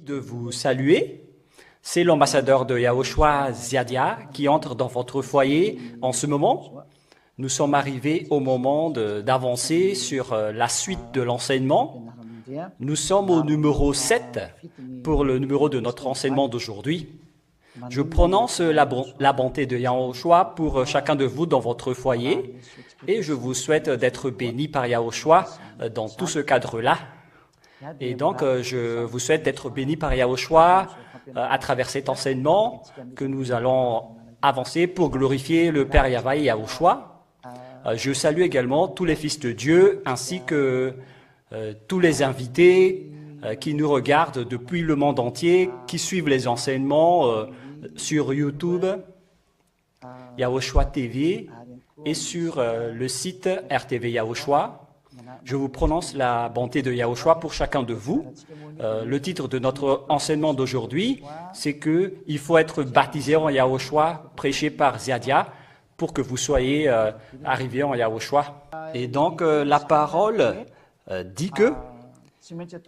de vous saluer. C'est l'ambassadeur de Yahushua, Ziadia, qui entre dans votre foyer en ce moment. Nous sommes arrivés au moment d'avancer sur la suite de l'enseignement. Nous sommes au numéro 7 pour le numéro de notre enseignement d'aujourd'hui. Je prononce la bonté de Yahushua pour chacun de vous dans votre foyer et je vous souhaite d'être bénis par Yahushua dans tout ce cadre-là. Et donc, je vous souhaite d'être bénis par Yahushua à travers cet enseignement que nous allons avancer pour glorifier le Père Yahweh Yahushua. Je salue également tous les fils de Dieu ainsi que tous les invités qui nous regardent depuis le monde entier, qui suivent les enseignements sur YouTube, Yahushua TV et sur le site RTV Yahushua. Je vous prononce la bonté de Yahushua pour chacun de vous. Le titre de notre enseignement d'aujourd'hui, c'est qu'il faut être baptisé en Yahushua, prêché par Ziadia, pour que vous soyez arrivés en Yahushua. Et donc, la parole dit que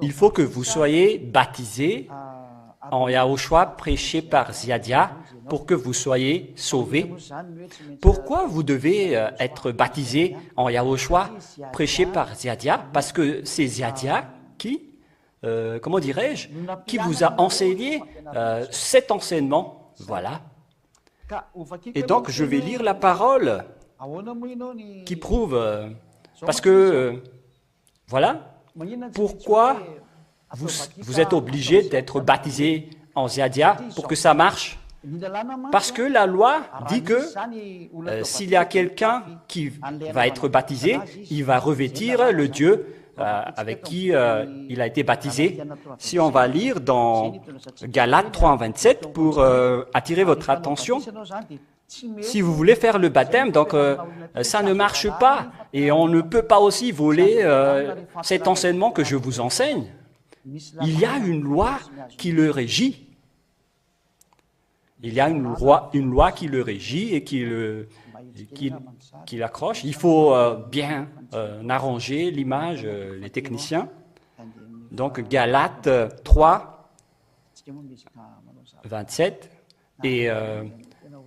il faut que vous soyez baptisés en Yahushua, prêché par Ziadia, pour que vous soyez sauvés. Pourquoi vous devez être baptisés en Yahushua, prêché par Ziadia? Parce que c'est Ziadia qui, comment dirais-je, qui vous a enseigné cet enseignement. Voilà. Et donc, je vais lire la parole qui prouve, parce que, voilà, pourquoi vous êtes obligé d'être baptisé en Ziadia pour que ça marche? Parce que la loi dit que s'il y a quelqu'un qui va être baptisé, il va revêtir le Dieu avec qui il a été baptisé. Si on va lire dans Galates 3:27 pour attirer votre attention, si vous voulez faire le baptême, donc ça ne marche pas et on ne peut pas aussi voler cet enseignement que je vous enseigne. Il y a une loi qui le régit. Il y a une loi qui le régit et qui l'accroche. Il faut bien arranger l'image, les techniciens. Donc, Galates 3, 27. Et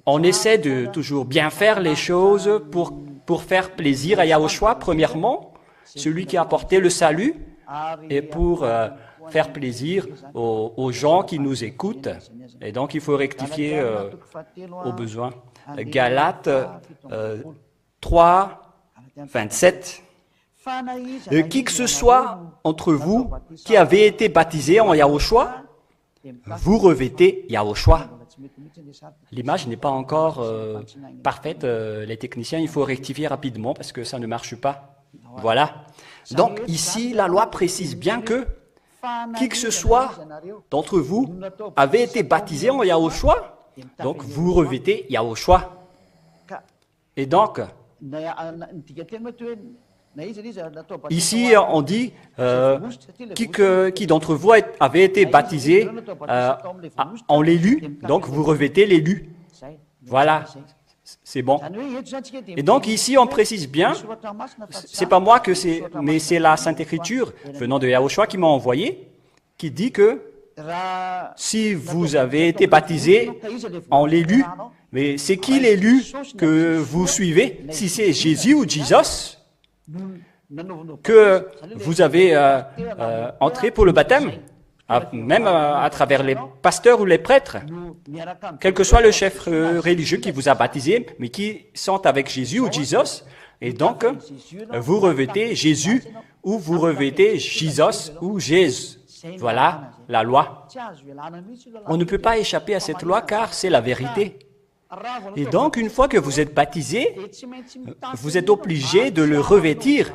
on essaie de toujours bien faire les choses pour faire plaisir à Yahushua, premièrement, celui qui a apporté le salut, et pour faire plaisir aux gens qui nous écoutent. Et donc, il faut rectifier au besoin. Galates 3, 27. Qui que ce soit entre vous qui avez été baptisé en Yahushua, vous revêtez Yahushua. L'image n'est pas encore parfaite. Les techniciens, il faut rectifier rapidement parce que ça ne marche pas. Voilà. Donc, ici, la loi précise bien que qui que ce soit d'entre vous avait été baptisé en Yahushua, donc vous revêtez Yahushua. Et donc, ici on dit qui d'entre vous avait été baptisé en l'élu, donc vous revêtez l'élu. Voilà. C'est bon. Et donc ici, on précise bien, c'est pas moi que c'est, mais c'est la Sainte Écriture venant de Yahushua qui m'a envoyé, qui dit que si vous avez été baptisé en l'élu, mais c'est qui l'élu que vous suivez? Si c'est Jésus ou Jesus que vous avez entré pour le baptême, même à travers les pasteurs ou les prêtres, quel que soit le chef religieux qui vous a baptisé, mais qui sont avec Jésus ou Jesus, et donc vous revêtez Jésus ou vous revêtez Jesus ou Jésus. Voilà la loi. On ne peut pas échapper à cette loi car c'est la vérité. Et donc, une fois que vous êtes baptisé, vous êtes obligé de le revêtir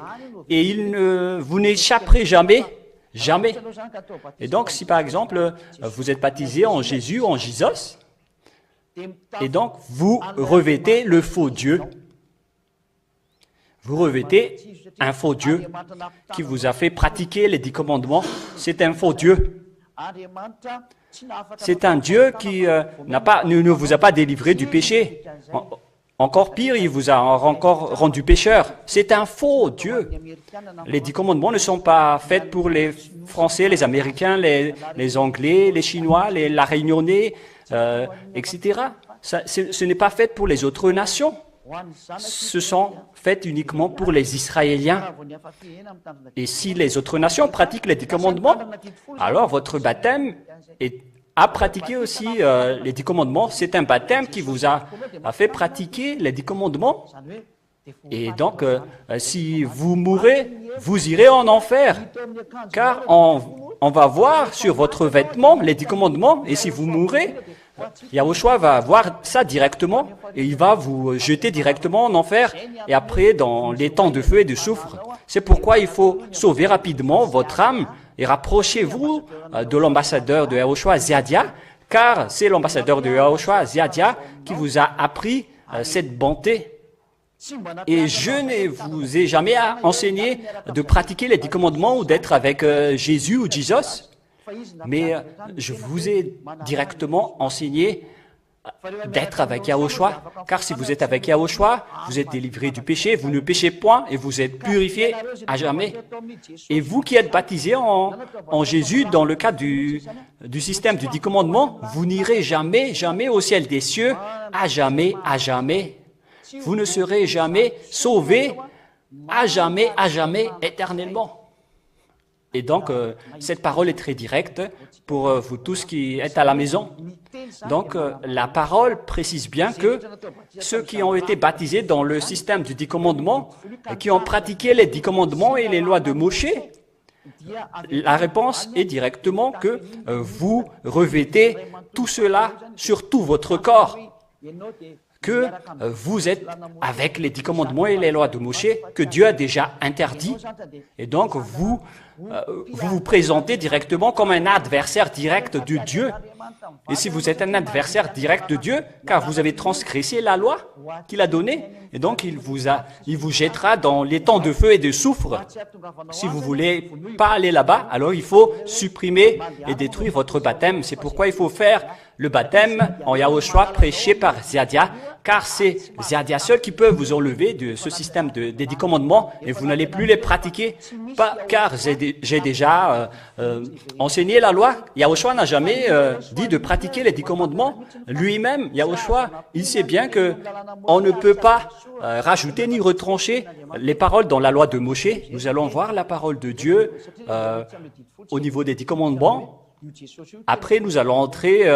et vous n'échapperez jamais. Jamais. Et donc, si par exemple, vous êtes baptisé en Jésus, en Jesus, et donc vous revêtez le faux Dieu. Vous revêtez un faux Dieu qui vous a fait pratiquer les 10 commandements. C'est un faux Dieu. C'est un Dieu qui ne vous a pas délivré du péché. Encore pire, il vous a encore rendu pécheur. C'est un faux Dieu. Les 10 commandements ne sont pas faits pour les Français, les Américains, les Anglais, les Chinois, la Réunionnais, etc. Ce n'est pas fait pour les autres nations. Ce sont faits uniquement pour les Israéliens. Et si les autres nations pratiquent les 10 commandements, alors votre baptême a pratiqué aussi les 10 commandements. C'est un baptême qui vous a fait pratiquer les 10 commandements. Et donc, si vous mourrez, vous irez en enfer. Car on va voir sur votre vêtement les 10 commandements. Et si vous mourrez, Yahushua va voir ça directement et il va vous jeter directement en enfer et après dans les temps de feu et de soufre. C'est pourquoi il faut sauver rapidement votre âme et rapprochez-vous de l'ambassadeur de Yahushua, Ziadia, car c'est l'ambassadeur de Yahushua, Ziadia, qui vous a appris cette bonté. Et je ne vous ai jamais enseigné de pratiquer les 10 commandements ou d'être avec Jésus ou Jesus. Mais je vous ai directement enseigné d'être avec Yahushua, car si vous êtes avec Yahushua, vous êtes délivré du péché, vous ne péchez point et vous êtes purifié à jamais. Et vous qui êtes baptisés en Jésus, dans le cadre du système du 10 commandements, vous n'irez jamais, jamais au ciel des cieux, à jamais, à jamais. Vous ne serez jamais sauvés, à jamais, éternellement. Et donc, cette parole est très directe pour vous tous qui êtes à la maison. Donc, la parole précise bien que ceux qui ont été baptisés dans le système du 10 commandements, qui ont pratiqué les 10 commandements et les lois de Moshe, la réponse est directement que vous revêtez tout cela sur tout votre corps, que vous êtes avec les 10 commandements et les lois de Moshe que Dieu a déjà interdit. Et donc, vous vous présentez directement comme un adversaire direct de Dieu. Et si vous êtes un adversaire direct de Dieu, car vous avez transgressé la loi qu'il a donnée, et donc il vous jettera dans les temps de feu et de soufre. Si vous voulez pas aller là-bas, alors il faut supprimer et détruire votre baptême. C'est pourquoi il faut faire le baptême en Yahushua prêché par Ziadia, car c'est Ziadia seul qui peut vous enlever de ce système des 10 commandements et vous n'allez plus les pratiquer, car j'ai déjà enseigné la loi. Yahushua n'a jamais dit de pratiquer les 10 commandements. Lui-même, Yahushua, il sait bien que on ne peut pas rajouter ni retrancher les paroles dans la loi de Moshe. Nous allons voir la parole de Dieu au niveau des 10 commandements. Après, nous allons entrer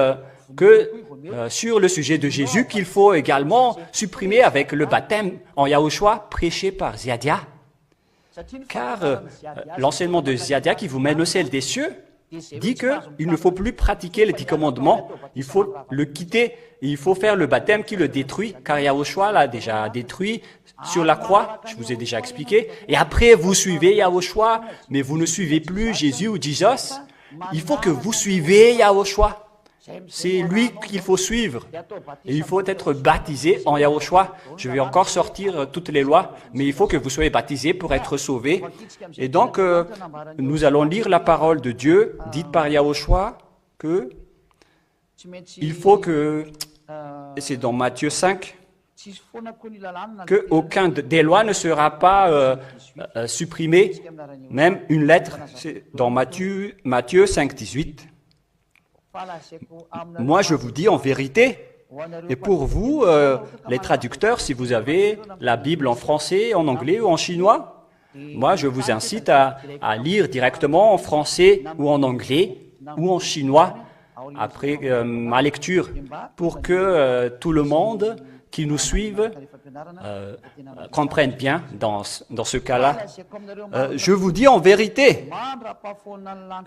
sur le sujet de Jésus qu'il faut également supprimer avec le baptême en Yahushua prêché par Ziadia. Car l'enseignement de Ziadia qui vous mène au ciel des cieux dit qu'il ne faut plus pratiquer les 10 commandements, il faut le quitter, il faut faire le baptême qui le détruit, car Yahushua l'a déjà détruit sur la croix, je vous ai déjà expliqué. Et après, vous suivez Yahushua, mais vous ne suivez plus Jésus ou Jesus. Il faut que vous suivez Yahushua. C'est lui qu'il faut suivre. Et il faut être baptisé en Yahushua. Je vais encore sortir toutes les lois, mais il faut que vous soyez baptisés pour être sauvés. Et donc, nous allons lire la parole de Dieu, dite par Yahushua, que il faut que, et c'est dans Matthieu 5, qu'aucun des lois ne sera pas supprimé, même une lettre, c'est dans Matthieu 5, 18. Moi, je vous dis en vérité, et pour vous, les traducteurs, si vous avez la Bible en français, en anglais ou en chinois, moi, je vous incite à lire directement en français ou en anglais ou en chinois après ma lecture, pour que tout le monde qui nous suivent comprennent bien dans ce cas-là. Je vous dis en vérité,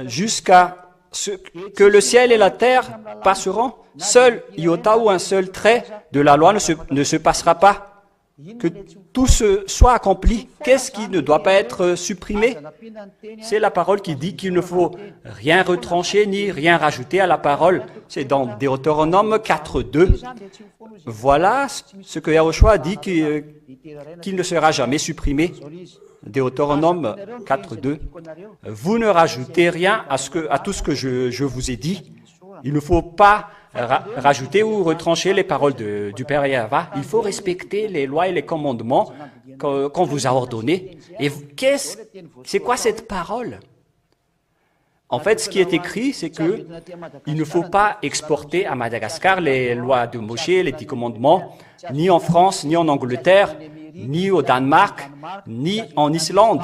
jusqu'à ce que le ciel et la terre passeront, seul iota ou un seul trait de la loi ne se passera pas. Que tout soit accompli. Qu'est-ce qui ne doit pas être supprimé? C'est la parole qui dit qu'il ne faut rien retrancher ni rien rajouter à la parole. C'est dans Deutéronome 4.2. Voilà ce que Yahushua dit qu'il ne sera jamais supprimé. Deutéronome 4.2. Vous ne rajoutez rien à tout ce que je vous ai dit. Il ne faut pas rajouter ou retrancher les paroles du Père Yahva. Il faut respecter les lois et les commandements qu'on vous a ordonnés. Et c'est quoi cette parole? En fait, ce qui est écrit, c'est que il ne faut pas exporter à Madagascar les lois de Moshe, les 10 commandements, ni en France, ni en Angleterre, ni au Danemark, ni en Islande,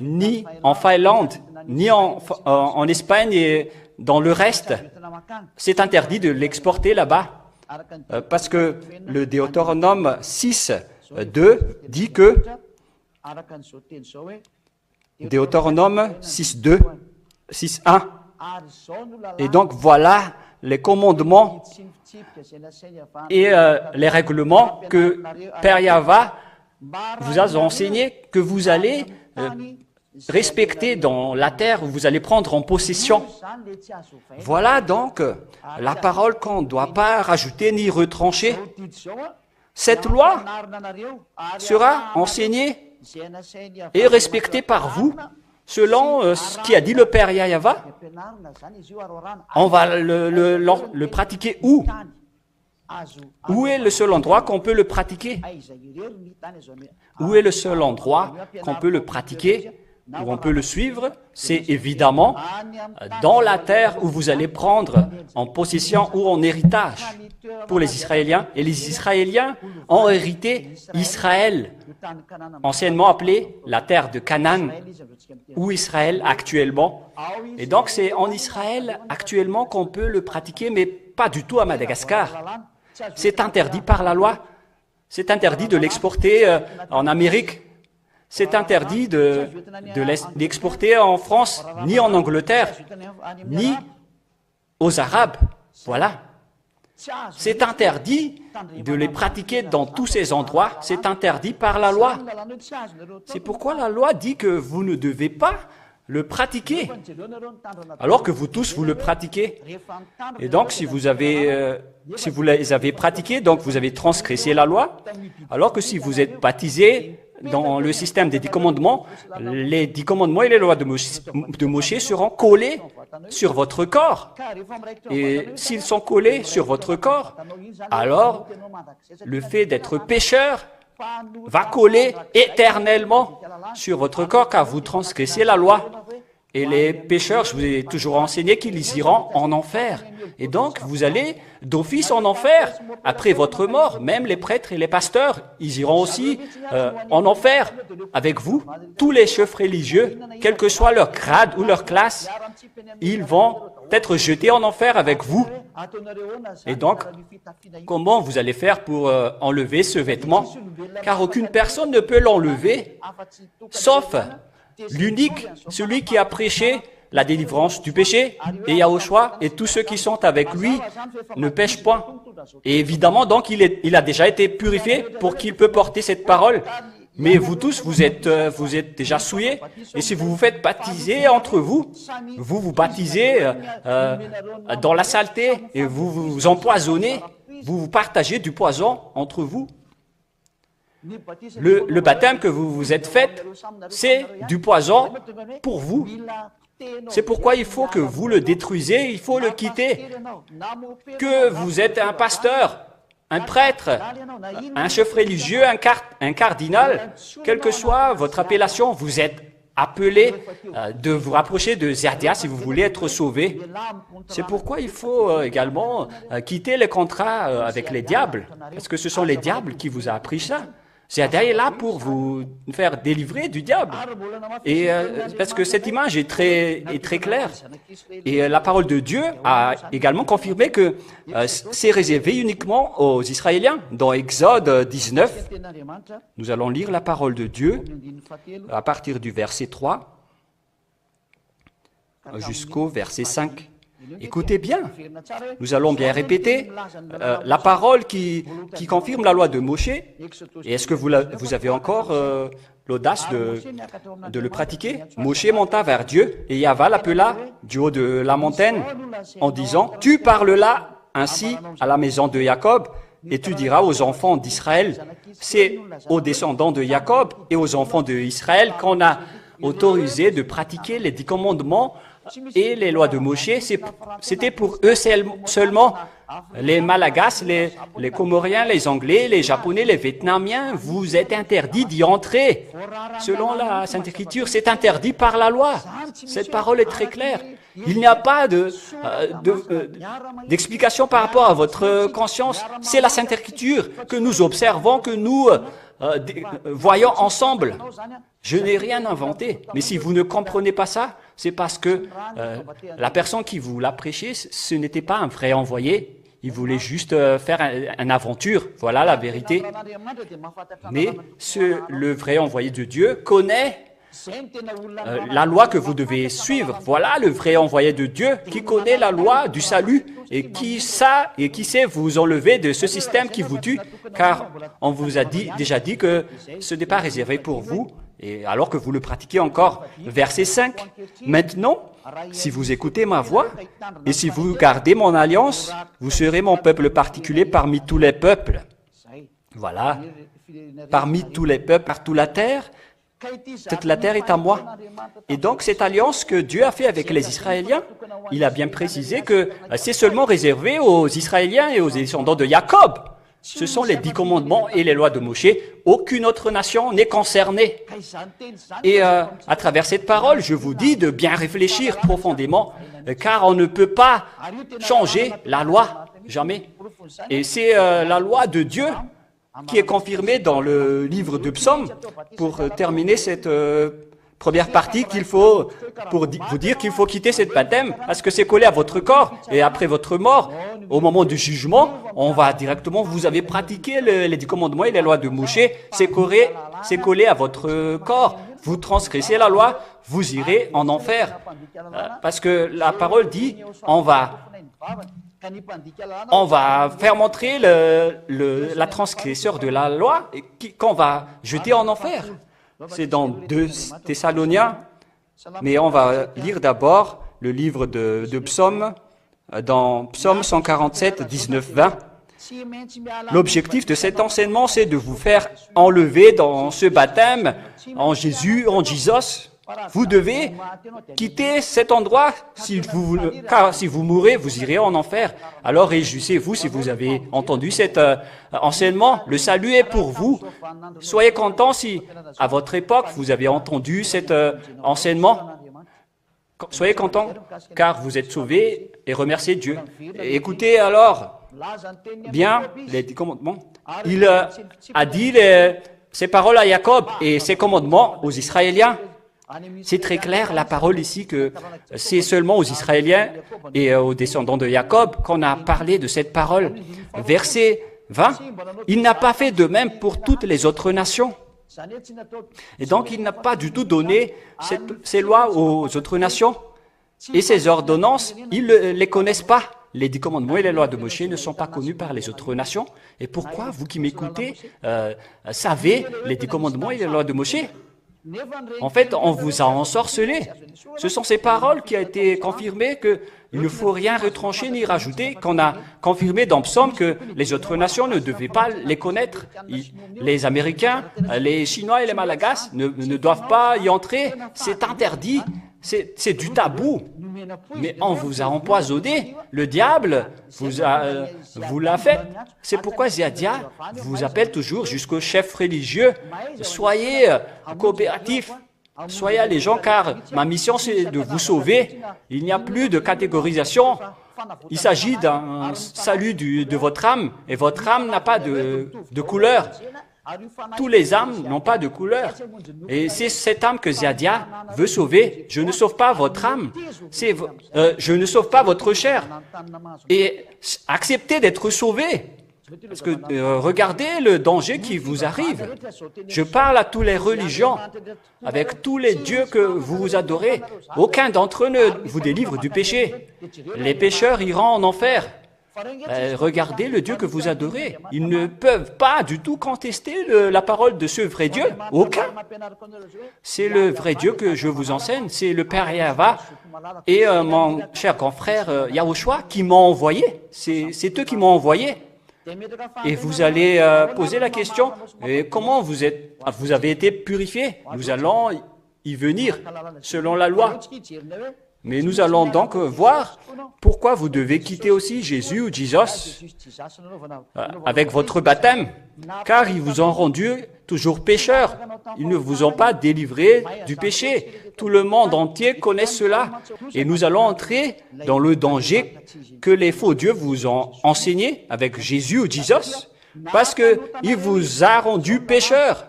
ni en Finlande, ni en Espagne et dans le reste. C'est interdit de l'exporter là-bas. Parce que le Deutéronome 6, 2 dit que, Deutéronome 6, 2, 6, 1, et donc voilà les commandements et les règlements que Père Yahva vous a enseignés, que vous allez respecter dans la terre où vous allez prendre en possession. Voilà donc la parole qu'on ne doit pas rajouter ni retrancher. Cette loi sera enseignée et respectée par vous selon ce qu'a dit le Père Yahva. On va le pratiquer où? Où est le seul endroit qu'on peut le pratiquer? Où est le seul endroit qu'on peut le pratiquer, où on peut le suivre? C'est évidemment dans la terre où vous allez prendre en possession ou en héritage pour les Israéliens. Et les Israéliens ont hérité Israël, anciennement appelée la terre de Canaan, ou Israël actuellement. Et donc c'est en Israël actuellement qu'on peut le pratiquer, mais pas du tout à Madagascar. C'est interdit par la loi. C'est interdit de l'exporter en Amérique. C'est interdit de l'exporter en France, ni en Angleterre, ni aux Arabes. Voilà. C'est interdit de les pratiquer dans tous ces endroits. C'est interdit par la loi. C'est pourquoi la loi dit que vous ne devez pas le pratiquer, alors que vous tous, vous le pratiquez. Et donc, si vous les avez pratiqués, donc vous avez transgressé la loi, alors que si vous êtes baptisé dans le système des 10 commandements, les 10 commandements et les lois de Moshe seront collés sur votre corps. Et s'ils sont collés sur votre corps, alors le fait d'être pécheur va coller éternellement sur votre corps car vous transgressez la loi. Et les pécheurs, je vous ai toujours enseigné qu'ils iront en enfer. Et donc, vous allez d'office en enfer après votre mort. Même les prêtres et les pasteurs, ils iront aussi en enfer avec vous. Tous les chefs religieux, quel que soit leur grade ou leur classe, ils vont être jetés en enfer avec vous. Et donc, comment vous allez faire pour enlever ce vêtement? Car aucune personne ne peut l'enlever, sauf l'unique, celui qui a prêché la délivrance du péché, et Yahushua, et tous ceux qui sont avec lui ne pêchent point. Et évidemment, donc, il a déjà été purifié pour qu'il peut porter cette parole. Mais vous tous, vous êtes déjà souillés. Et si vous vous faites baptiser entre vous, vous vous baptisez dans la saleté et vous vous empoisonnez, vous vous partagez du poison entre vous. Le baptême que vous vous êtes fait, c'est du poison pour vous. C'est pourquoi il faut que vous le détruisez, il faut le quitter. Que vous êtes un pasteur, un prêtre, un chef religieux, un cardinal, quelle que soit votre appellation, vous êtes appelé de vous rapprocher de Ziadia si vous voulez être sauvé. C'est pourquoi il faut également quitter les contrats avec les diables, parce que ce sont les diables qui vous ont appris ça. Ziadia est là pour vous faire délivrer du diable. Et parce que cette image est très claire. Et la parole de Dieu a également confirmé que c'est réservé uniquement aux Israéliens. Dans Exode 19, nous allons lire la parole de Dieu à partir du verset 3 jusqu'au verset 5. Écoutez bien, nous allons bien répéter la parole qui confirme la loi de Moshe. Et est-ce que vous avez encore l'audace de le pratiquer? Moshe monta vers Dieu et Yahva l'appela du haut de la montagne en disant « Tu parleras ainsi à la maison de Jacob et tu diras aux enfants d'Israël, c'est aux descendants de Jacob et aux enfants d'Israël qu'on a autorisé de pratiquer les 10 commandements et les lois de Moshe, c'était pour eux seulement, les Malagasy, les Comoriens, les Anglais, les Japonais, les Vietnamiens, vous êtes interdits d'y entrer. Selon la Sainte Écriture, c'est interdit par la loi. Cette parole est très claire. Il n'y a pas d'explication par rapport à votre conscience. C'est la Sainte Écriture que nous observons, que nous voyons ensemble. Je n'ai rien inventé. Mais si vous ne comprenez pas ça, c'est parce que la personne qui vous l'a prêché, ce n'était pas un vrai envoyé. Il voulait juste faire une aventure. Voilà la vérité. Mais le vrai envoyé de Dieu connaît la loi que vous devez suivre. Voilà le vrai envoyé de Dieu qui connaît la loi du salut et qui sait vous enlever de ce système qui vous tue, car on vous a déjà dit que ce n'est pas réservé pour vous, et alors que vous le pratiquez encore. Verset 5. Maintenant, si vous écoutez ma voix et si vous gardez mon alliance, vous serez mon peuple particulier parmi tous les peuples. Voilà, parmi tous les peuples, par toute la terre. Toute la terre est à moi. Et donc, cette alliance que Dieu a fait avec les Israéliens, il a bien précisé que c'est seulement réservé aux Israéliens et aux descendants de Jacob. Ce sont les 10 commandements et les lois de Moïse. Aucune autre nation n'est concernée. Et à travers cette parole, je vous dis de bien réfléchir profondément, car on ne peut pas changer la loi, jamais. Et c'est la loi de Dieu qui est confirmé dans le livre de Psaume, pour terminer cette première partie, pour vous dire qu'il faut quitter cette baptême, parce que c'est collé à votre corps, et après votre mort, au moment du jugement, on va directement, vous avez pratiqué les 10 commandements et les lois de Moïse, c'est collé à votre corps, vous transgressez la loi, vous irez en enfer, parce que la parole dit, on va faire montrer la transgresseur de la loi qu'on va jeter en enfer. C'est dans 2 Thessaloniens, mais on va lire d'abord le livre de Psaume, dans Psaume 147, 19, 20. L'objectif de cet enseignement, c'est de vous faire enlever dans ce baptême, en Jésus, en Jesus. Vous devez quitter cet endroit, car si vous mourrez, vous irez en enfer. Alors réjouissez-vous si vous avez entendu cet enseignement. Le salut est pour vous. Soyez contents si, à votre époque, vous avez entendu cet enseignement. Soyez contents, car vous êtes sauvés et remerciez Dieu. Écoutez alors bien les 10 commandements. Il a dit ses paroles à Jacob et ses commandements aux Israéliens. C'est très clair, la parole ici, que c'est seulement aux Israéliens et aux descendants de Jacob qu'on a parlé de cette parole. Verset 20, il n'a pas fait de même pour toutes les autres nations. Et donc, il n'a pas du tout donné ces lois aux autres nations. Et ces ordonnances, ils ne les connaissent pas. Les 10 commandements et les lois de Moïse ne sont pas connus par les autres nations. Et pourquoi, vous qui m'écoutez, savez les 10 commandements et les lois de Moïse? En fait, on vous a ensorcelé. Ce sont ces paroles qui ont été confirmées qu'il ne faut rien retrancher ni rajouter, qu'on a confirmé dans Psaume que les autres nations ne devaient pas les connaître. Les Américains, les Chinois et les Malagasy ne doivent pas y entrer. C'est interdit. C'est du tabou. Mais on vous a empoisonné. Le diable vous l'a fait. C'est pourquoi Ziadia vous appelle toujours jusqu'au chef religieux. Soyez coopératifs. Soyez allégeants, car ma mission, c'est de vous sauver. Il n'y a plus de catégorisation. Il s'agit d'un salut de votre âme. Et votre âme n'a pas de couleur. Tous les âmes n'ont pas de couleur. Et c'est cette âme que Ziadia veut sauver. Je ne sauve pas votre âme. Je ne sauve pas votre chair. Et acceptez d'être sauvé. Parce que regardez le danger qui vous arrive. Je parle à toutes les religions, avec tous les dieux que vous adorez. Aucun d'entre eux ne vous délivre du péché. Les pécheurs iront en enfer. Regardez le Dieu que vous adorez. Ils ne peuvent pas du tout contester la parole de ce vrai Dieu. Aucun. C'est le vrai Dieu que je vous enseigne. C'est le Père Yahva et mon cher grand frère Yahushua qui m'ont envoyé. C'est eux qui m'ont envoyé. Et vous allez poser la question, comment vous avez été purifié? Nous allons y venir selon la loi. Mais nous allons donc voir pourquoi vous devez quitter aussi Jésus ou Jesus avec votre baptême, car ils vous ont rendu toujours pécheurs. Ils ne vous ont pas délivré du péché. Tout le monde entier connaît cela. Et nous allons entrer dans le danger que les faux dieux vous ont enseigné avec Jésus ou Jesus, parce qu'il vous a rendu pécheurs.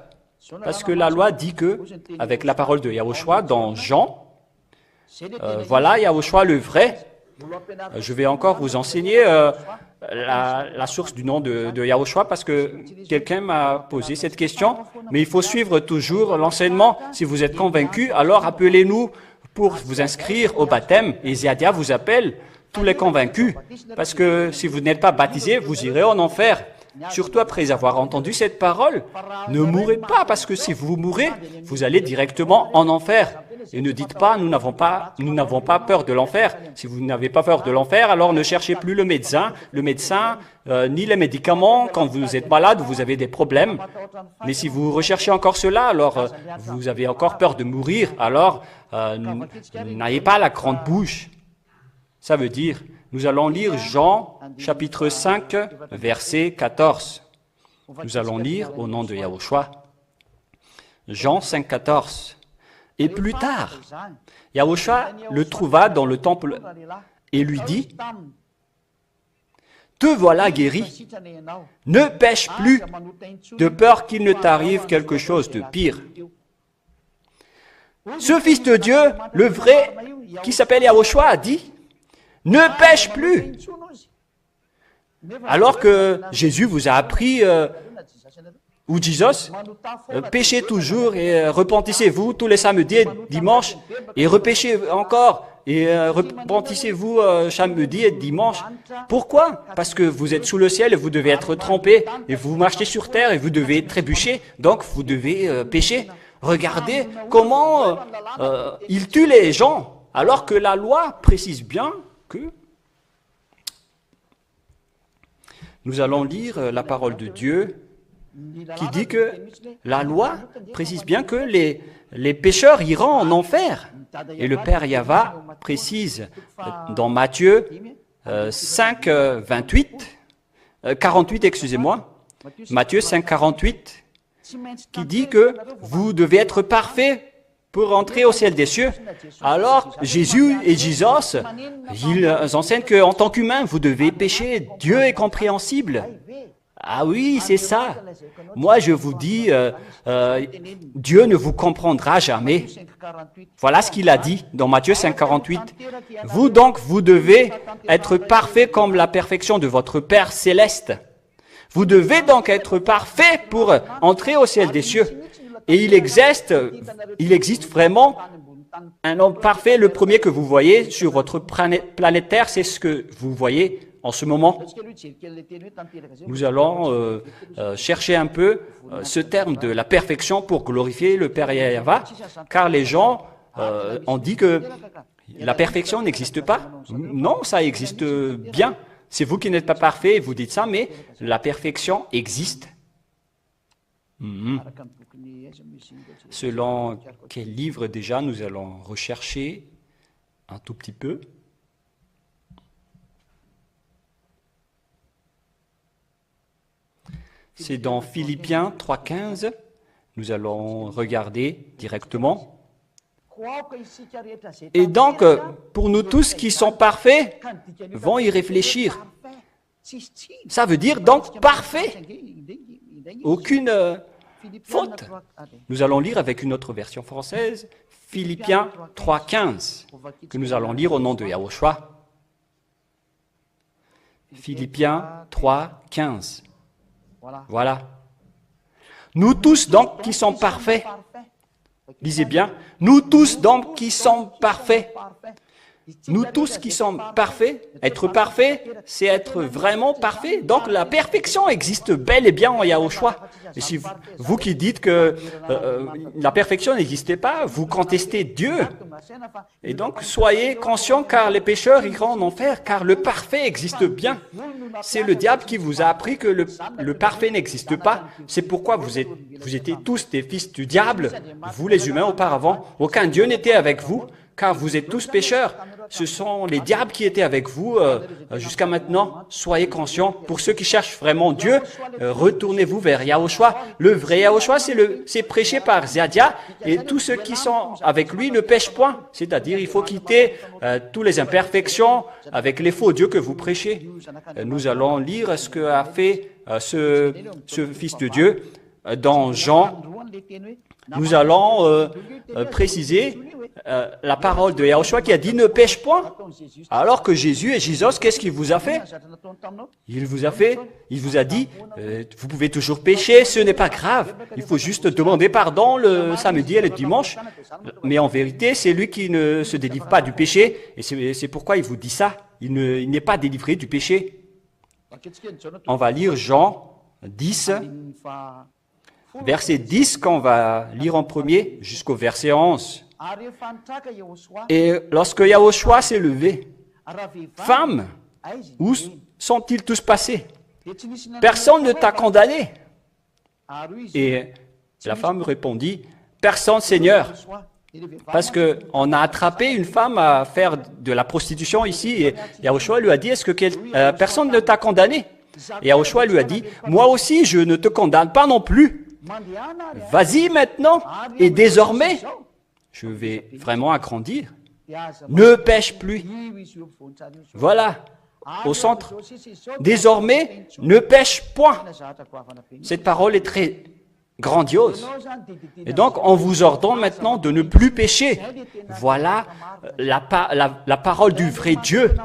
Parce que la loi dit que, avec la parole de Yahushua dans Jean, voilà Yahushua le vrai. Je vais encore vous enseigner la source du nom de Yahushua parce que quelqu'un m'a posé cette question. Mais il faut suivre toujours l'enseignement. Si vous êtes convaincu, alors appelez-nous pour vous inscrire au baptême. Et Ziadia vous appelle tous les convaincus. Parce que si vous n'êtes pas baptisé, vous irez en enfer. Surtout après avoir entendu cette parole, ne mourrez pas, parce que si vous mourrez, vous allez directement en enfer. Et ne dites pas, nous n'avons pas peur de l'enfer. Si vous n'avez pas peur de l'enfer, alors ne cherchez plus le médecin, ni les médicaments. Quand vous êtes malade, vous avez des problèmes. Mais si vous recherchez encore cela, alors vous avez encore peur de mourir. Alors, n'ayez pas la grande bouche. Ça veut dire, nous allons lire Jean, chapitre 5, verset 14. Nous allons lire au nom de Yahushua. Jean 5, 14. Et plus tard, Yahushua le trouva dans le temple et lui dit, « Te voilà guéri, ne pêche plus, de peur qu'il ne t'arrive quelque chose de pire. » Ce Fils de Dieu, le vrai, qui s'appelle Yahushua, a dit, « Ne pêche plus !» Alors que Jésus vous a appris, ou Jesus, péchez toujours et repentissez-vous tous les samedis et dimanches, et repêchez encore, et repentissez-vous samedi et dimanche. Pourquoi? Parce que vous êtes sous le ciel et vous devez être trempés, et vous marchez sur terre et vous devez trébucher, donc vous devez pécher. Regardez comment il tue les gens, alors que la loi précise bien que... Nous allons lire la parole de Dieu qui dit que la loi précise bien que les pécheurs iront en enfer. Et le Père Yahva précise dans Matthieu 5, 48, excusez-moi, Matthieu 5, 48, qui dit que vous devez être parfaits pour entrer au ciel des cieux. Alors, Jésus et Jesus, ils enseignent qu'en tant qu'humain, vous devez pécher. Dieu est compréhensible. Ah oui, c'est ça. Moi, je vous dis, Dieu ne vous comprendra jamais. Voilà ce qu'il a dit dans Matthieu 5, 48. Vous donc, vous devez être parfaits comme la perfection de votre Père céleste. Vous devez donc être parfaits pour entrer au ciel des cieux. Et il existe vraiment un homme parfait. Le premier que vous voyez sur votre planète Terre, c'est ce que vous voyez en ce moment. Nous allons chercher un peu ce terme de la perfection pour glorifier le Père Yahva, car les gens ont dit que la perfection n'existe pas. Non, ça existe bien. C'est vous qui n'êtes pas parfait, vous dites ça, mais la perfection existe. Selon quel livre déjà nous allons rechercher un tout petit peu. C'est dans Philippiens 3,15. Nous allons regarder directement. Et donc, pour nous tous qui sont parfaits, vont y réfléchir. Ça veut dire donc parfait. Aucune faute. Nous allons lire avec une autre version française, Philippiens 3,15, que nous allons lire au nom de Yahushua. Philippiens 3,15. Voilà. Nous tous donc qui sommes parfaits. Lisez bien. Nous tous donc qui sommes parfaits. Nous tous qui sommes parfaits, être parfait, c'est être vraiment parfait. Donc la perfection existe bel et bien en Yahushua. Et si vous qui dites que la perfection n'existait pas, vous contestez Dieu. Et donc soyez conscients car les pécheurs iront en enfer, car le parfait existe bien. C'est le diable qui vous a appris que le parfait n'existe pas. C'est pourquoi vous étiez tous des fils du diable, vous les humains auparavant. Aucun Dieu n'était avec vous. car vous êtes tous pécheurs. Ce sont les diables qui étaient avec vous jusqu'à maintenant. Soyez conscients. Pour ceux qui cherchent vraiment Dieu, retournez-vous vers Yahushua. Le vrai Yahushua, c'est prêché par Ziadia, et tous ceux qui sont avec lui ne pêchent point. C'est-à-dire, il faut quitter toutes les imperfections avec les faux dieux que vous prêchez. Nous allons lire ce qu'a fait ce Fils de Dieu dans Jean. Nous allons préciser la parole de Yahushua qui a dit « ne pêche point ». Alors que Jésus et Jésus, qu'est-ce qu'il vous a fait? Il vous a dit « vous pouvez toujours pécher, ce n'est pas grave. Il faut juste demander pardon le samedi et le dimanche. » Mais en vérité, c'est lui qui ne se délivre pas du péché. Et c'est pourquoi il vous dit ça. Il n'est pas délivré du péché. On va lire Jean 10, verset 10, qu'on va lire en premier, jusqu'au verset 11. Et lorsque Yahushua s'est levé, « Femme, où sont-ils tous passés? Personne ne t'a condamné. » Et la femme répondit, « Personne, Seigneur. » Parce qu'on a attrapé une femme à faire de la prostitution ici, et Yahushua lui a dit, « Est-ce que personne ne t'a condamné? » Et Yahushua lui a dit, « Moi aussi, je ne te condamne pas non plus. Vas-y maintenant, et désormais, je vais vraiment agrandir. Ne pêche plus. » Voilà, au centre. Désormais, ne pêche point. Cette parole est très grandiose. Et donc, on vous ordonne maintenant de ne plus pécher. Voilà la parole du vrai Dieu.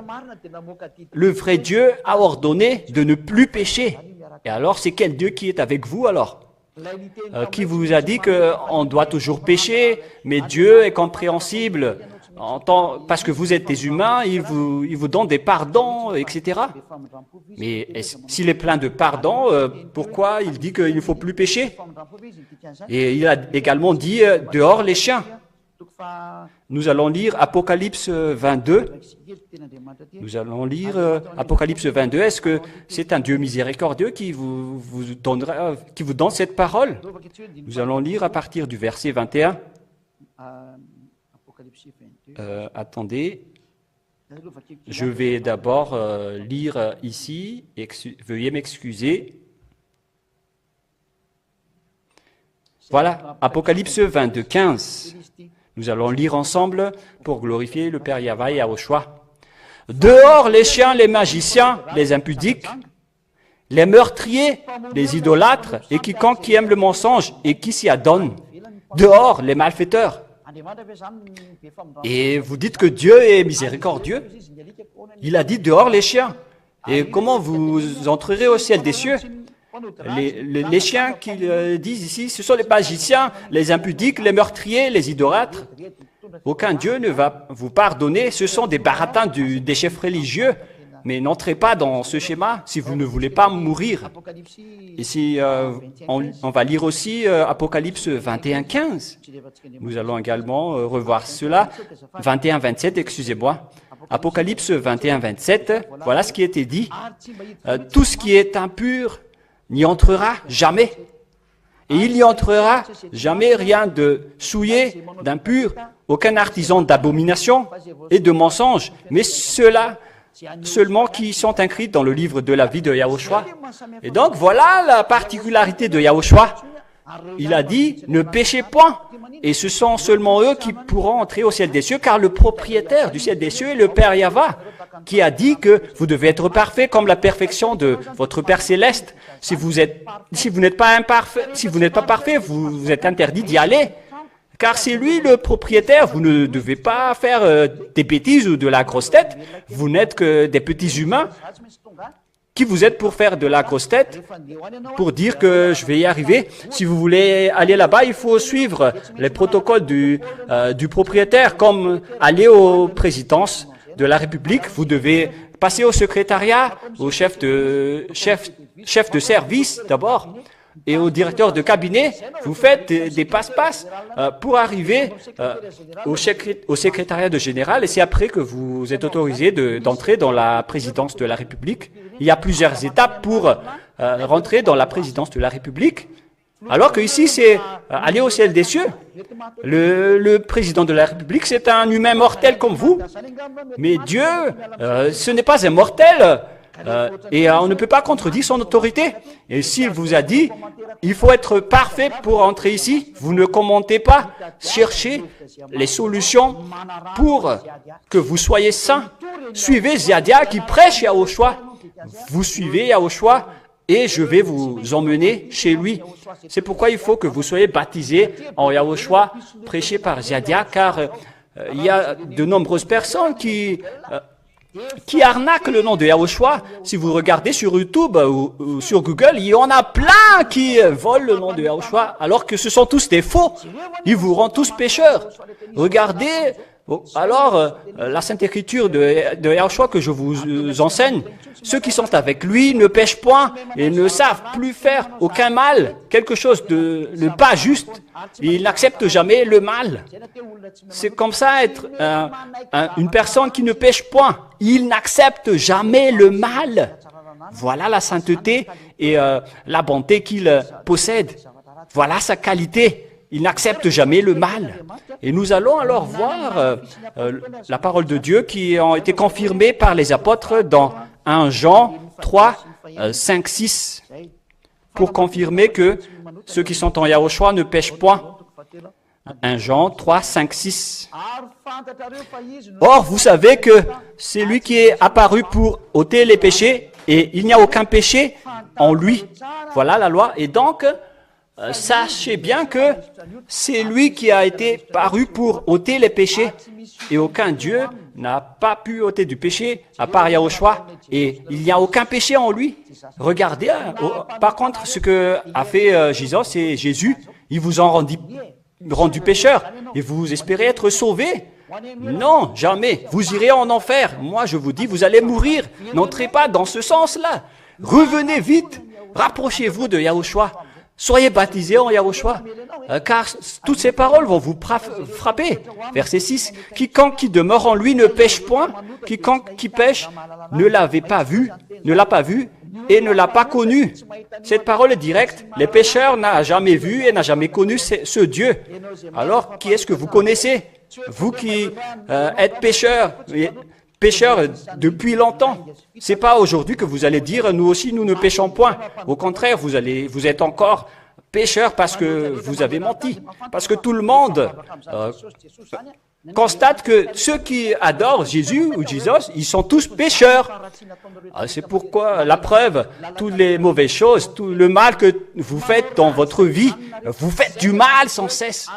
Le vrai Dieu a ordonné de ne plus pécher. Et alors, c'est quel Dieu qui est avec vous alors? Qui vous a dit qu'on doit toujours pécher, mais Dieu est compréhensible parce que vous êtes des humains, il vous donne des pardons, etc. Mais s'il est plein de pardons, pourquoi il dit qu'il ne faut plus pécher? Et il a également dit « dehors les chiens ». Nous allons lire Apocalypse 22. Nous allons lire Apocalypse 22. Est-ce que c'est un Dieu miséricordieux qui vous donne cette parole? Nous allons lire à partir du verset 21. Attendez, je vais d'abord lire ici. Veuillez m'excuser. Voilà, Apocalypse 22, 15. Nous allons lire ensemble pour glorifier le Père Yahvé et Yahushua. « Dehors les chiens, les magiciens, les impudiques, les meurtriers, les idolâtres et quiconque qui aime le mensonge et qui s'y adonne. Dehors les malfaiteurs. » Et vous dites que Dieu est miséricordieux. Il a dit dehors les chiens. Et comment vous entrerez au ciel des cieux? Les chiens qu'ils disent ici, ce sont les magiciens, les impudiques, les meurtriers, les idolâtres. Aucun Dieu ne va vous pardonner. Ce sont des baratins des chefs religieux. Mais n'entrez pas dans ce schéma si vous ne voulez pas mourir. Ici, on va lire aussi Apocalypse 21, 15. Nous allons également revoir cela. 21, 27, excusez-moi. Apocalypse 21, 27, voilà ce qui était dit. Tout ce qui est impur n'y entrera jamais. Et il n'y entrera jamais rien de souillé, d'impur, aucun artisan d'abomination et de mensonge, mais ceux-là seulement qui sont inscrits dans le livre de la vie de Yahushua. Et donc, voilà la particularité de Yahushua. Il a dit, ne péchez point. Et ce sont seulement eux qui pourront entrer au ciel des cieux, car le propriétaire du ciel des cieux est le Père Yahvé, qui a dit que vous devez être parfait comme la perfection de votre Père céleste. Si vous n'êtes pas parfait, vous êtes interdit d'y aller. Car c'est lui le propriétaire, vous ne devez pas faire des bêtises ou de la grosse tête. Vous n'êtes que des petits humains. Qui vous êtes pour faire de la grosse tête, pour dire que je vais y arriver? Si vous voulez aller là-bas, il faut suivre les protocoles du propriétaire, comme aller aux présidences de la République. Vous devez passer au secrétariat, au chef de service d'abord, et au directeur de cabinet. Vous faites des passe-passe pour arriver au secrétariat de général, et c'est après que vous êtes autorisé d'entrer dans la présidence de la République. Il y a plusieurs étapes pour rentrer dans la présidence de la République. Alors que ici, c'est aller au ciel des cieux. Le président de la République, c'est un humain mortel comme vous. Mais Dieu, ce n'est pas un mortel. Et on ne peut pas contredire son autorité. Et s'il vous a dit, il faut être parfait pour entrer ici, vous ne commentez pas, cherchez les solutions pour que vous soyez saints. Suivez Ziadia qui prêche Yahushua. Vous suivez Yahushua et je vais vous emmener chez lui. C'est pourquoi il faut que vous soyez baptisés en Yahushua, prêché par Ziadia, car il y a de nombreuses personnes qui arnaquent le nom de Yahushua. Si vous regardez sur YouTube ou sur Google, il y en a plein qui volent le nom de Yahushua, alors que ce sont tous des faux. Ils vous rendent tous pécheurs. Regardez, alors, la Sainte Écriture de Yahushua que je vous enseigne, ceux qui sont avec lui ne pêchent point et ne savent plus faire aucun mal, quelque chose de pas juste. Ils n'acceptent jamais le mal. C'est comme ça être une personne qui ne pêche point. Il n'accepte jamais le mal. Voilà la sainteté et la bonté qu'il possède. Voilà sa qualité. Il n'accepte jamais le mal. Et nous allons alors voir la parole de Dieu qui a été confirmée par les apôtres dans 1 Jean 3, 5, 6, pour confirmer que ceux qui sont en Yahushua ne pêchent point. 1 Jean 3, 5, 6. Or, vous savez que c'est lui qui est apparu pour ôter les péchés, et il n'y a aucun péché en lui. Voilà la loi. Et donc, sachez bien que c'est lui qui a été paru pour ôter les péchés. Et aucun Dieu n'a pas pu ôter du péché à part Yahushua. Et il n'y a aucun péché en lui. Regardez, par contre, ce que a fait Jésus, il vous en rendu pécheur. Et vous espérez être sauvé? Non, jamais. Vous irez en enfer. Moi, je vous dis, vous allez mourir. N'entrez pas dans ce sens-là. Revenez vite. Rapprochez-vous de Yahushua. Soyez baptisés en Yahushua, car toutes ces paroles vont vous frapper. Verset 6, « Quiconque qui demeure en lui ne pêche point, quiconque qui pêche ne l'a pas vu et ne l'a pas connu. » Cette parole est directe. Les pécheurs n'ont jamais vu et n'ont jamais connu ce Dieu. Alors, qui est-ce que vous connaissez? Vous qui êtes pécheurs depuis longtemps. C'est pas aujourd'hui que vous allez dire, nous aussi, nous ne péchons point. Au contraire, vous êtes encore pécheurs parce que vous avez menti. Parce que tout le monde constate que ceux qui adorent Jésus ou Jésus, ils sont tous pécheurs. C'est pourquoi la preuve, toutes les mauvaises choses, tout le mal que vous faites dans votre vie, vous faites du mal sans cesse,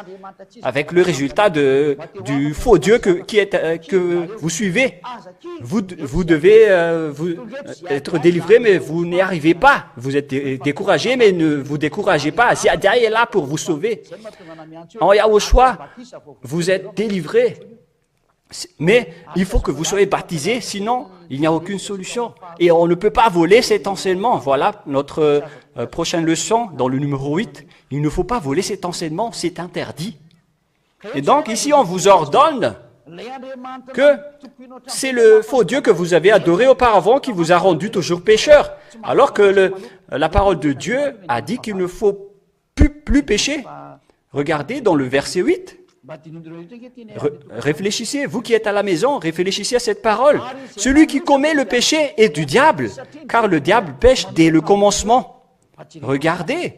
avec le résultat du faux Dieu que vous suivez. Vous devez être délivré, mais vous n'y arrivez pas. Vous êtes découragé, mais ne vous découragez pas. Ziadia est là pour vous sauver. En Yahushua, vous êtes délivré. Mais il faut que vous soyez baptisés, sinon il n'y a aucune solution. Et on ne peut pas voler cet enseignement. Voilà notre prochaine leçon dans le numéro 8. Il ne faut pas voler cet enseignement, c'est interdit. Et donc ici on vous ordonne que c'est le faux Dieu que vous avez adoré auparavant qui vous a rendu toujours pécheur. Alors que la parole de Dieu a dit qu'il ne faut plus pécher. Regardez dans le verset 8. Réfléchissez, vous qui êtes à la maison, réfléchissez à cette parole. Celui qui commet le péché est du diable, car le diable pêche dès le commencement. Regardez,